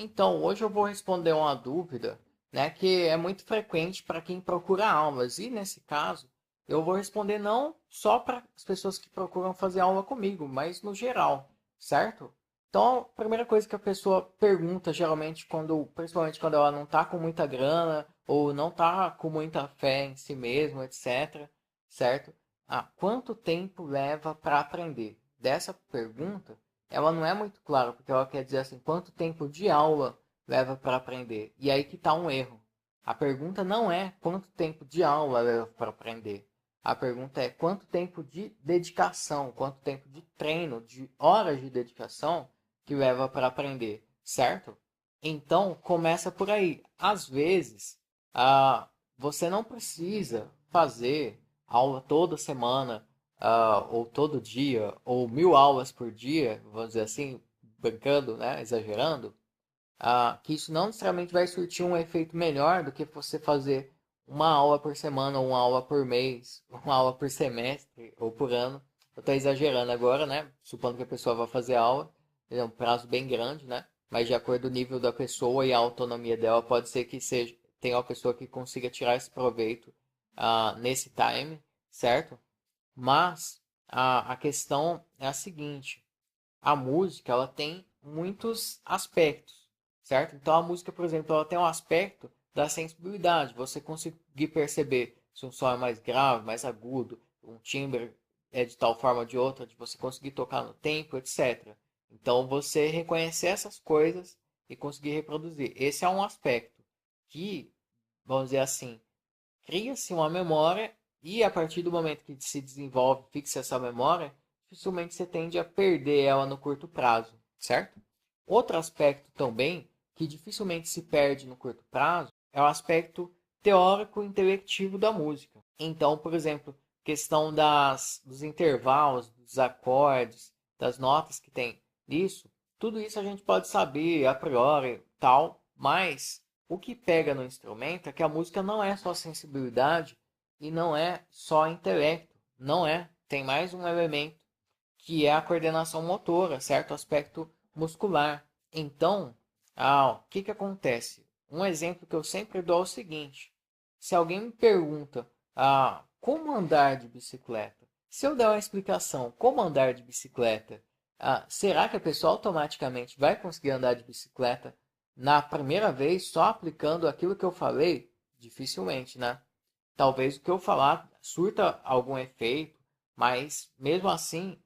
Então, hoje eu vou responder uma dúvida, né, que é muito frequente para quem procura aulas. E nesse caso, eu vou responder não só para as pessoas que procuram fazer aula comigo, mas no geral, certo? Então, a primeira coisa que a pessoa pergunta, geralmente, principalmente quando ela não está com muita grana ou não está com muita fé em si mesmo, etc., certo? Quanto tempo leva para aprender? Dessa pergunta, ela não é muito clara, porque ela quer dizer assim, quanto tempo de aula leva para aprender? E aí que está um erro. A pergunta não é quanto tempo de aula leva para aprender. A pergunta é quanto tempo de dedicação, quanto tempo de treino, de horas de dedicação que leva para aprender, certo? Então, começa por aí. Às vezes, você não precisa fazer aula toda semana, ou todo dia, ou 1.000 aulas por dia, vamos dizer assim, brincando, né, exagerando, que isso não necessariamente vai surtir um efeito melhor do que você fazer uma aula por semana, ou uma aula por mês, uma aula por semestre ou por ano. Eu estou exagerando agora, né? Supondo que a pessoa vai fazer aula, é um prazo bem grande, né? Mas de acordo com o nível da pessoa e a autonomia dela, pode ser que seja tenha uma pessoa que consiga tirar esse proveito nesse time, certo? Mas a questão é a seguinte: a música ela tem muitos aspectos, certo? Então a música, por exemplo, ela tem um aspecto da sensibilidade. Você conseguir perceber se um som é mais grave, mais agudo, um timbre é de tal forma ou de outra, de você conseguir tocar no tempo, etc. Então você reconhecer essas coisas e conseguir reproduzir. Esse é um aspecto que, vamos dizer assim, cria-se uma memória e a partir do momento que se desenvolve, fixa essa memória, dificilmente você tende a perder ela no curto prazo, certo? Outro aspecto também que dificilmente se perde no curto prazo é o aspecto teórico e intelectivo da música. Então, por exemplo, questão dos intervalos, dos acordes, das notas que tem nisso, tudo isso a gente pode saber a priori, tal, mas o que pega no instrumento é que a música não é só sensibilidade e não é só intelecto, não é. Tem mais um elemento que é a coordenação motora, certo? Aspecto muscular. Então, o que que acontece? Um exemplo que eu sempre dou é o seguinte: se alguém me pergunta como andar de bicicleta, se eu der uma explicação como andar de bicicleta, será que a pessoa automaticamente vai conseguir andar de bicicleta na primeira vez só aplicando aquilo que eu falei? Dificilmente, né? Talvez o que eu falar surta algum efeito, mas mesmo assim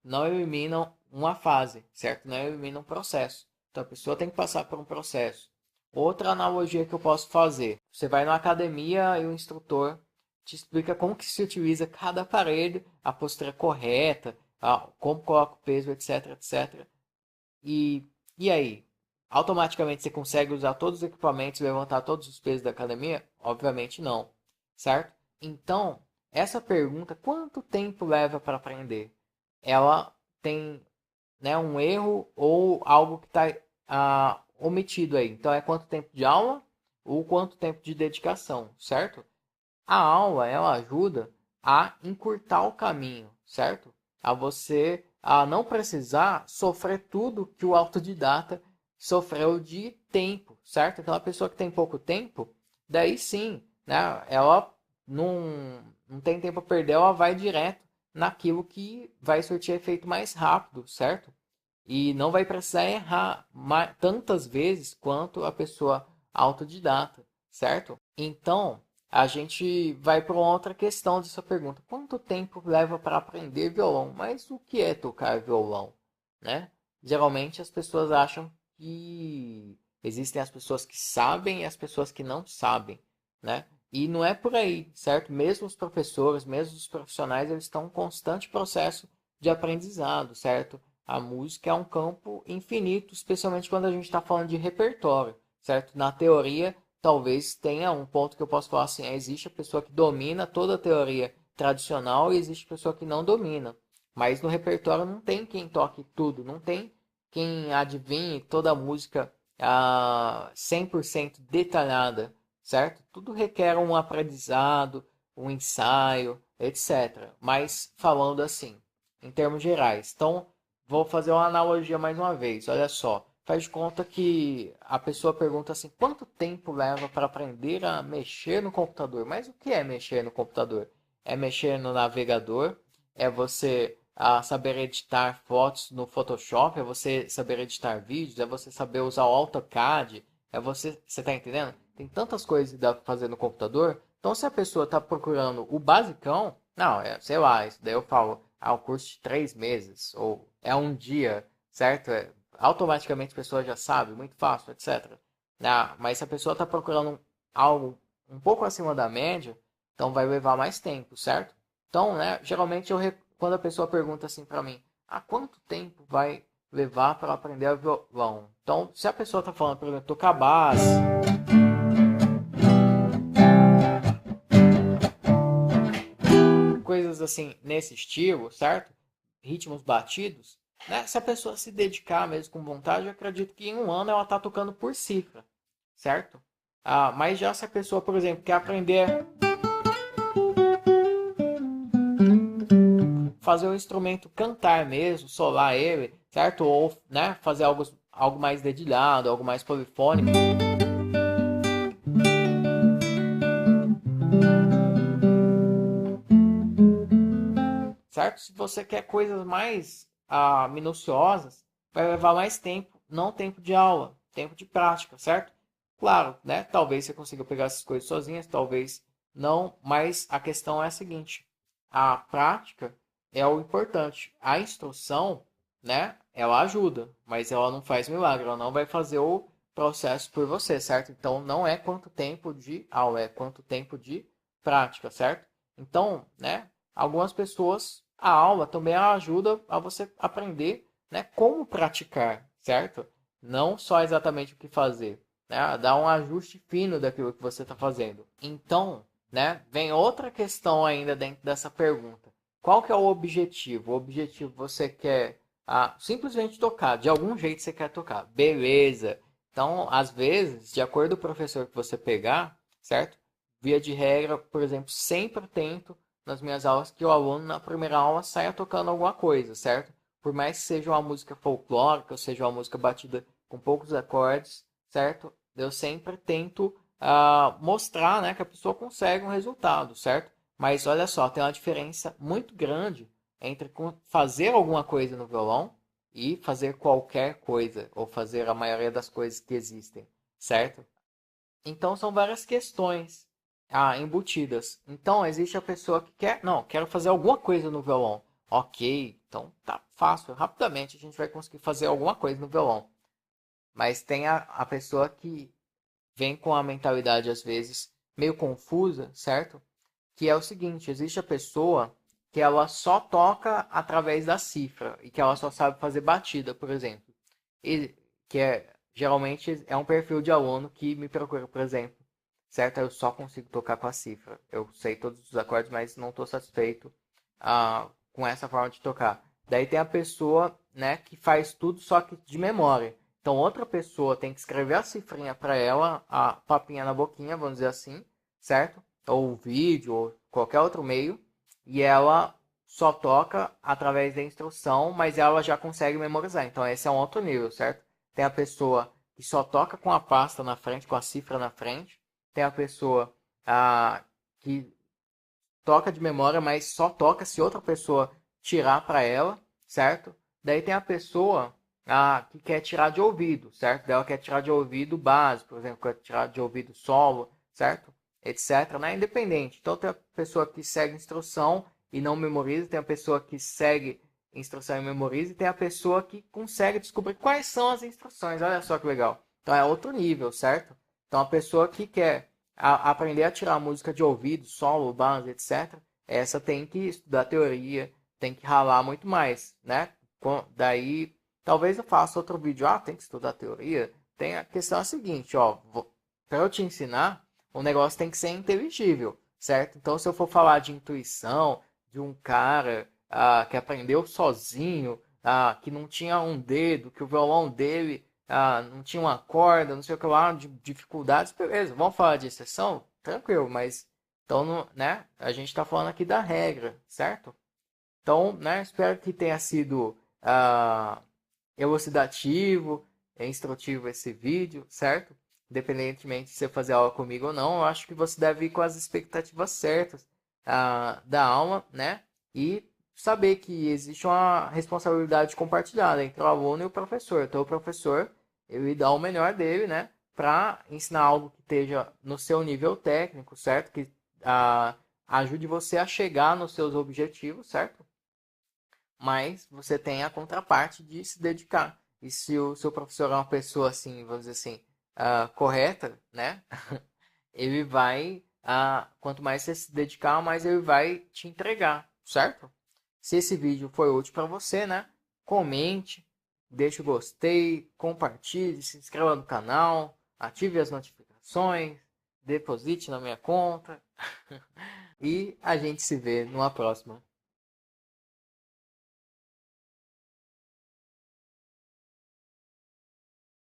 não eliminam uma fase, certo? Não eliminam um processo. Então a pessoa tem que passar por um processo. Outra analogia que eu posso fazer: você vai na academia e o instrutor te explica como que se utiliza cada aparelho, a postura correta, como coloca o peso, etc, etc. E, e aí? Automaticamente você consegue usar todos os equipamentos e levantar todos os pesos da academia? Obviamente não, certo? Então, essa pergunta, quanto tempo leva para aprender? Ela tem, né, um erro ou algo que está omitido aí. Então, é quanto tempo de aula ou quanto tempo de dedicação, certo? A aula, ela ajuda a encurtar o caminho, certo? A você não precisar sofrer tudo que o autodidata sofreu de tempo, certo? Aquela pessoa que tem pouco tempo, daí sim, né? Ela não tem tempo a perder, ela vai direto naquilo que vai surtir efeito mais rápido, certo? E não vai precisar errar tantas vezes quanto a pessoa autodidata, certo? Então, a gente vai para outra questão dessa pergunta. Quanto tempo leva para aprender violão? Mas o que é tocar violão, né? Geralmente as pessoas acham que existem as pessoas que sabem e as pessoas que não sabem, né? E não é por aí, certo? Mesmo os professores, mesmo os profissionais, eles estão em constante processo de aprendizado, certo? A música é um campo infinito, especialmente quando a gente está falando de repertório, certo? Na teoria, talvez tenha um ponto que eu posso falar assim: existe a pessoa que domina toda a teoria tradicional e existe a pessoa que não domina. Mas no repertório não tem quem toque tudo, não tem quem adivinhe toda a música 100% detalhada, certo? Tudo requer um aprendizado, um ensaio, etc. Mas falando assim, em termos gerais. Então, vou fazer uma analogia mais uma vez. Olha só. faz de conta que a pessoa pergunta assim, quanto tempo leva para aprender a mexer no computador? Mas o que é mexer no computador? É mexer no navegador, é você saber editar fotos no Photoshop, é você saber editar vídeos, é você saber usar o AutoCAD, você tá entendendo? Tem tantas coisas que dá para fazer no computador. Então, se a pessoa está procurando o basicão, não, sei lá, isso daí eu falo, o curso de 3 meses, ou é um dia, certo? Automaticamente a pessoa já sabe, muito fácil, etc. Mas se a pessoa está procurando algo um pouco acima da média, então vai levar mais tempo, certo? Então, né, geralmente quando a pessoa pergunta assim para mim, quanto tempo vai levar para aprender a violão? Então, se a pessoa está falando, por exemplo, tocar bass, coisas assim nesse estilo, certo? Ritmos batidos, né? Se a pessoa se dedicar mesmo com vontade, eu acredito que em um ano ela está tocando por cifra, certo? Mas já se a pessoa, por exemplo, quer aprender fazer o instrumento cantar mesmo, solar ele, certo? Ou, né, fazer algo mais dedilhado, algo mais polifônico. Certo? Se você quer coisas mais minuciosas, vai levar mais tempo, não tempo de aula, tempo de prática, certo? Claro, né? Talvez você consiga pegar essas coisas sozinhas, talvez não, mas a questão é a seguinte: a prática é o importante. A instrução, né? Ela ajuda, mas ela não faz milagre, ela não vai fazer o processo por você, certo? Então não é quanto tempo de aula, é quanto tempo de prática, certo? Então, né? Algumas pessoas, a aula também ajuda a você aprender, né, como praticar, certo? Não só exatamente o que fazer, né? Dar um ajuste fino daquilo que você está fazendo. Então, né, vem outra questão ainda dentro dessa pergunta. Qual que é o objetivo? O objetivo você quer simplesmente tocar, de algum jeito você quer tocar, beleza. Então, às vezes, de acordo com o professor que você pegar, certo? Via de regra, por exemplo, sempre tento nas minhas aulas que o aluno na primeira aula saia tocando alguma coisa, certo? Por mais que seja uma música folclórica, ou seja uma música batida com poucos acordes, certo? Eu sempre tento mostrar, né, que a pessoa consegue um resultado, certo? Mas olha só, tem uma diferença muito grande entre fazer alguma coisa no violão e fazer qualquer coisa, ou fazer a maioria das coisas que existem, certo? Então são várias questões embutidas. Então existe a pessoa que quer, não, quero fazer alguma coisa no violão. Ok, então tá fácil, rapidamente a gente vai conseguir fazer alguma coisa no violão. Mas tem a pessoa que vem com a mentalidade às vezes meio confusa, certo? Que é o seguinte, existe a pessoa que ela só toca através da cifra e que ela só sabe fazer batida, por exemplo. E, que geralmente é um perfil de aluno que me procura, por exemplo, certo? Eu só consigo tocar com a cifra. Eu sei todos os acordes, mas não estou satisfeito com essa forma de tocar. Daí tem a pessoa, né, que faz tudo só que de memória. Então outra pessoa tem que escrever a cifrinha para ela, a papinha na boquinha, vamos dizer assim, certo? Ou o vídeo, ou qualquer outro meio, e ela só toca através da instrução, mas ela já consegue memorizar. Então esse é um outro nível, certo? Tem a pessoa que só toca com a pasta na frente, com a cifra na frente. Tem a pessoa que toca de memória, mas só toca se outra pessoa tirar para ela, certo? Daí tem a pessoa que quer tirar de ouvido, certo? Daí ela quer tirar de ouvido básico, por exemplo, quer tirar de ouvido solo, certo? Etc. Né? Independente. Então tem a pessoa que segue instrução e não memoriza, tem a pessoa que segue instrução e memoriza, e tem a pessoa que consegue descobrir quais são as instruções. Olha só que legal. Então é outro nível, certo? Então a pessoa que quer aprender a tirar música de ouvido, solo, base, etc. Essa tem que estudar teoria, tem que ralar muito mais, né? Daí, talvez eu faça outro vídeo, tem que estudar teoria. Tem a questão seguinte, para eu te ensinar, o negócio tem que ser inteligível, certo? Então, se eu for falar de intuição, de um cara que aprendeu sozinho, que não tinha um dedo, que o violão dele não tinha uma corda, não sei o que lá, de dificuldades, beleza, vamos falar de exceção? Tranquilo, mas então, né, a gente está falando aqui da regra, certo? Então, né, espero que tenha sido elucidativo, instrutivo esse vídeo, certo? Independentemente de você fazer aula comigo ou não, eu acho que você deve ir com as expectativas certas da aula, né? E saber que existe uma responsabilidade compartilhada entre o aluno e o professor. Então, o professor, ele dá o melhor dele, né? Para ensinar algo que esteja no seu nível técnico, certo? Que ajude você a chegar nos seus objetivos, certo? Mas você tem a contraparte de se dedicar. E se o seu professor é uma pessoa assim, vamos dizer assim, correta, né? Ele vai, quanto mais você se dedicar, mais ele vai te entregar, certo? Se esse vídeo foi útil para você, né? Comente, deixe o gostei, compartilhe, se inscreva no canal, ative as notificações, deposite na minha conta e a gente se vê numa próxima.